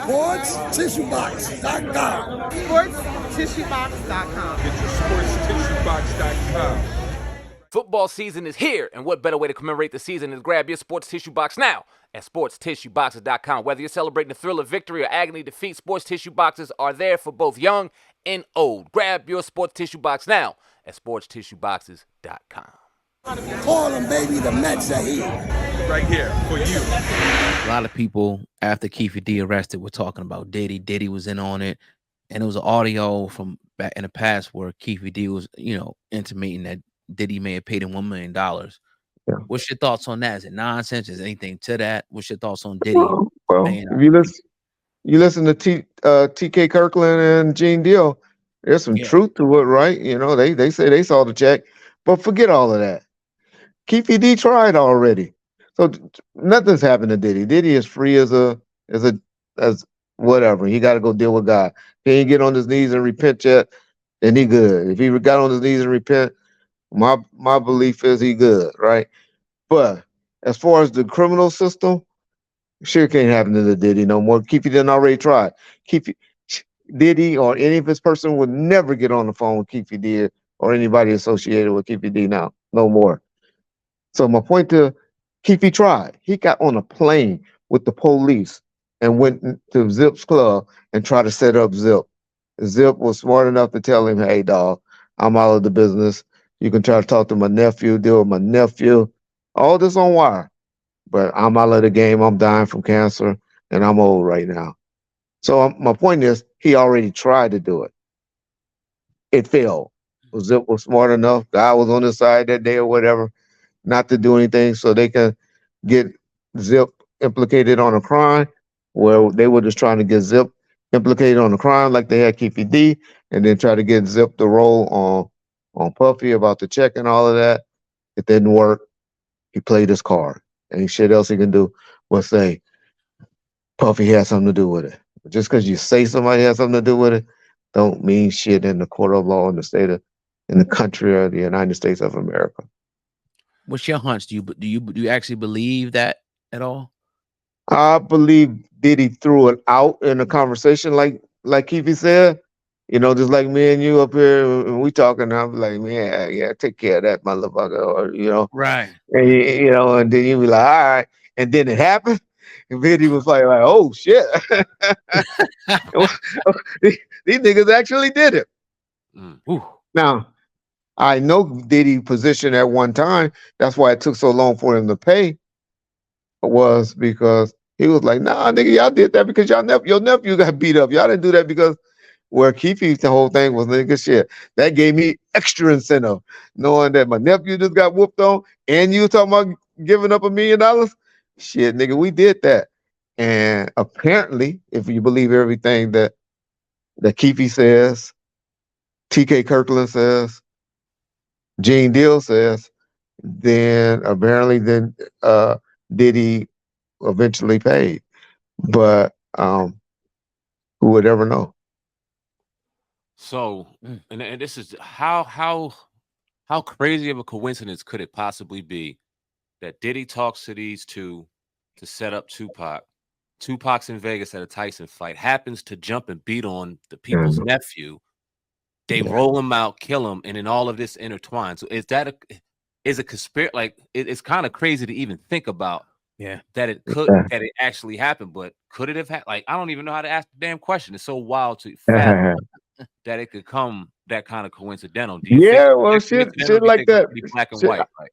SportsTissueBox.com. SportsTissueBox.com. Get your SportsTissueBox.com. Football season is here, and what better way to commemorate the season than to grab your sports tissue box now at sportstissueboxes.com. Whether you're celebrating the thrill of victory or agony defeat, sports tissue boxes are there for both young and old. Grab your sports tissue box now at sportstissueboxes.com. Call them, baby, the Mets are here. Right here for you. A lot of people after Keefe D arrested were talking about Diddy. Diddy was in on it, and it was an audio from back in the past where Keefe D was, intimating that Diddy may have paid him $1 million. Yeah. What's your thoughts on that? Is it nonsense? Is anything to that? What's your thoughts on Diddy? Well, if you listen to TK Kirkland and Gene Deal, there's some truth to it, right? They say they saw the check, but forget all of that. Keefe D tried already, so nothing's happened to Diddy. Diddy is free as whatever. He got to go deal with God. If he ain't get on his knees and repent yet, then he good. If he got on his knees and repent, my belief is he good, right? But as far as the criminal system, sure can't happen to the Diddy no more. Keefe didn't already try. Diddy or any of his person would never get on the phone with Keefe D or anybody associated with Keefe D now, no more. So my point to Keefe tried. He got on a plane with the police and went to Zip's club and tried to set up Zip. Zip was smart enough to tell him, hey, dog, I'm out of the business. You can try to talk to my nephew, deal with my nephew. All this on wire. But I'm out of the game. I'm dying from cancer, and I'm old right now. So my point is, he already tried to do it. It failed. Zip was smart enough. God was on his side that day or whatever, not to do anything so they can get Zip implicated on a crime where they were just trying to get Zip implicated on a crime like they had Keefe D, and then try to get Zip to roll on Puffy about the check and all of that. It didn't work. He played his card. Ain't shit else he can do but say Puffy had something to do with it. But just because you say somebody has something to do with it, don't mean shit in the court of law in the country or the United States of America. What's your hunch? Do you actually believe that at all? I believe Diddy threw it out in a conversation like Keefe said. Just like me and you up here, and we talking, I'm like, man, yeah, take care of that motherfucker, or right, and and then you be like, all right, and then it happened, and Diddy was like, oh shit, these niggas actually did it. Now, I know Diddy position at one time. That's why it took so long for him to pay. Was because he was like, nah, nigga, y'all did that because your nephew got beat up. Y'all didn't do that because. Where Keefe, the whole thing was nigga shit. That gave me extra incentive, knowing that my nephew just got whooped on, and you talking about giving up $1 million. Shit, nigga, we did that. And apparently, if you believe everything that Keefe says, TK Kirkland says, Gene Deal says, then apparently Diddy eventually paid. But who would ever know? So, and this is how crazy of a coincidence could it possibly be that Diddy talks to these two to set up Tupac. Tupac's in Vegas at a Tyson fight, happens to jump and beat on the people's nephew. They roll him out, kill him, and then all of this intertwined. So is that a conspiracy? Like it's kind of crazy to even think about. Yeah, that it actually happened, but could it have happened? Like I don't even know how to ask the damn question. It's so wild to fathom that it could come that kind of coincidental. Do you think shit like that. Black and white. Like,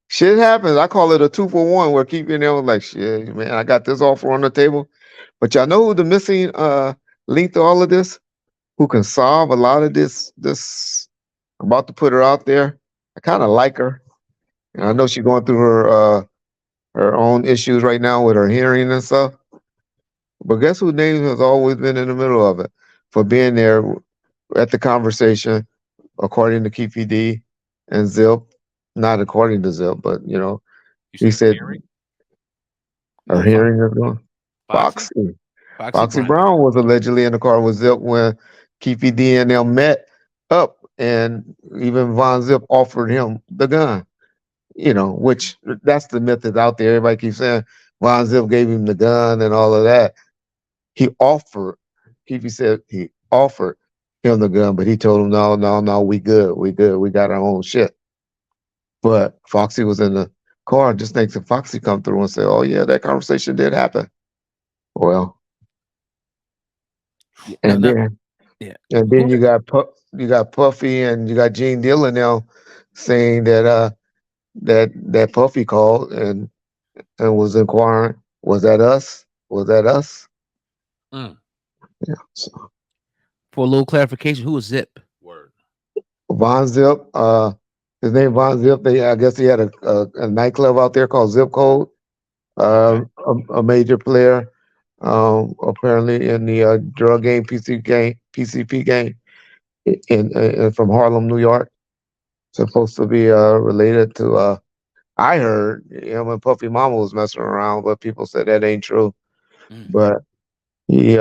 shit happens. I call it a 2-for-1 where Keefe in there was like, shit, man, I got this offer on the table. But y'all know who the missing link to all of this? Who can solve a lot of this? I'm about to put her out there. I kind of like her. And I know she's going through her own issues right now with her hearing and stuff. But guess whose name has always been in the middle of it for being there at the conversation, according to Keefe D and Zip. Not according to Zip, but he said her hearing is going. Foxy Brown was allegedly in the car with Zip when Keefe D and them met up, and even Von Zip offered him the gun. Which that's the myth that's out there. Everybody keeps saying Von Zip gave him the gun and all of that. he offered. Keefe said he offered him the gun, but he told him, no, no, no, we good, we good, we got our own shit. But Foxy was in the car. Just thinks that Foxy come through and say, "Oh yeah, that conversation did happen." Well, Yeah, and then yeah. and then you got Puffy and you got Gene Dillon now saying that that Puffy called and was inquiring, was that us? Was that us? Mm. Yeah. So For a little clarification, who was Zip? Word. Von Zip, his name Von Zip. I guess he had a nightclub out there called Zip Code. Okay. A major player, apparently in the drug game, PCP game, in from Harlem, New York. Supposed to be related to. I heard him and Puffy Mama was messing around, but people said that ain't true. Mm. But he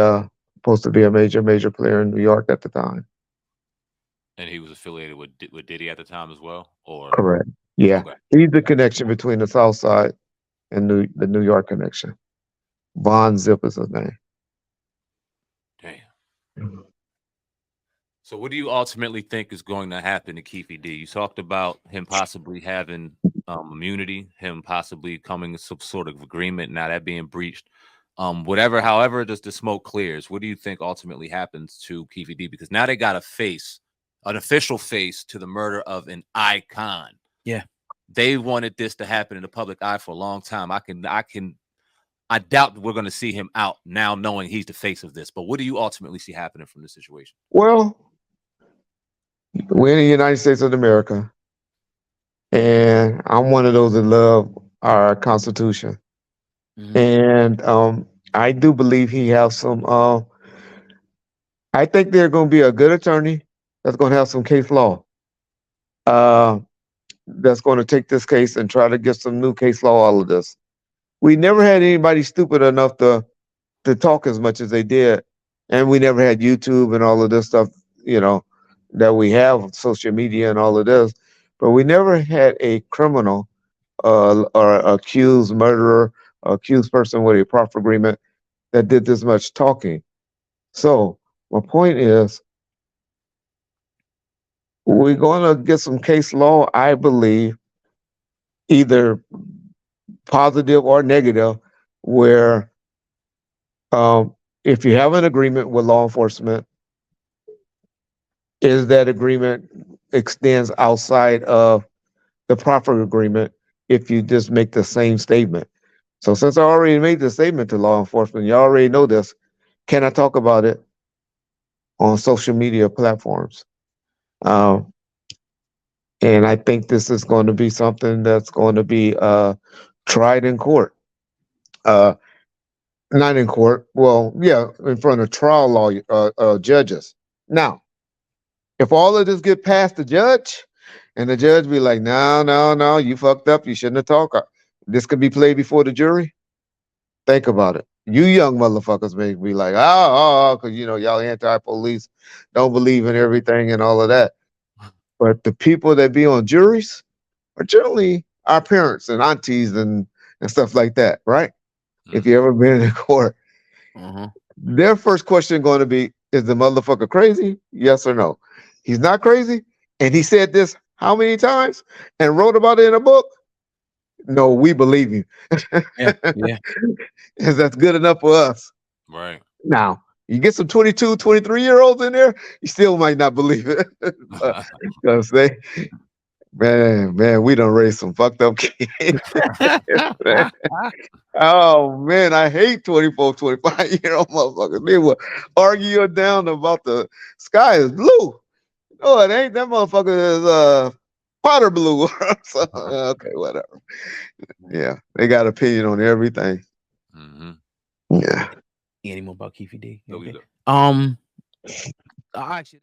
supposed to be a major player in New York at the time. And he was affiliated with Diddy at the time as well, or Correct. Yeah, okay. he's the connection between the South Side and the New York connection. Von Zip is his name. Damn. So, what do you ultimately think is going to happen to Keefe D? You talked about him possibly having immunity, him possibly coming to some sort of agreement, now that being breached. However, the smoke clears, what do you think ultimately happens to Keefe D? Because now they got an official face to the murder of an icon. Yeah. They wanted this to happen in the public eye for a long time. I doubt we're going to see him out now, knowing he's the face of this. But what do you ultimately see happening from this situation? Well, we're in the United States of America, and I'm one of those that love our Constitution. Mhm. And I do believe he has some. I think they're going to be a good attorney that's going to have some case law. Uh, that's going to take this case and try to get some new case law out of this. We never had anybody stupid enough to talk as much as they did, and we never had YouTube and all of this stuff. You know that we have social media and all of this, but we never had a criminal or accused murderer, accused person with a proper agreement that did this much talking. So my point is, we're going to get some case law, I believe, either positive or negative, where if you have an agreement with law enforcement, is that agreement extends outside of the proper agreement if you just make the same statement. So since I already made the statement to law enforcement, you already know this. Can I talk about it on social media platforms? Um, and I think this is going to be something that's going to be tried in court. Uh, Not in court. Well, yeah, in front of trial law judges. Now, if all of this get past the judge, and the judge be like, "No, no, no, you fucked up. You shouldn't have talked. This could be played before the jury." Think about it. You young motherfuckers may be like, because y'all anti-police, don't believe in everything and all of that. But the people that be on juries are generally our parents and aunties and stuff like that, right? If you ever been in court, Uh-huh. their first question going to be, is the motherfucker crazy? Yes or no? He's not crazy. And he said this how many times and wrote about it in a book? No, we believe you. Yeah. Yeah. Because that's good enough for us. Right. Now, you get some 22, 23-year-olds in there, you still might not believe it. Because man, we done raised some fucked up kids. Oh man, I hate 24, 25-year-old motherfuckers. They will argue you down about the sky is blue. No, it ain't. That motherfucker is powder blue. So, okay, whatever. Yeah, they got opinion on everything. Mm-hmm. Yeah. Any more about Keefe D? Go Okay. either. I actually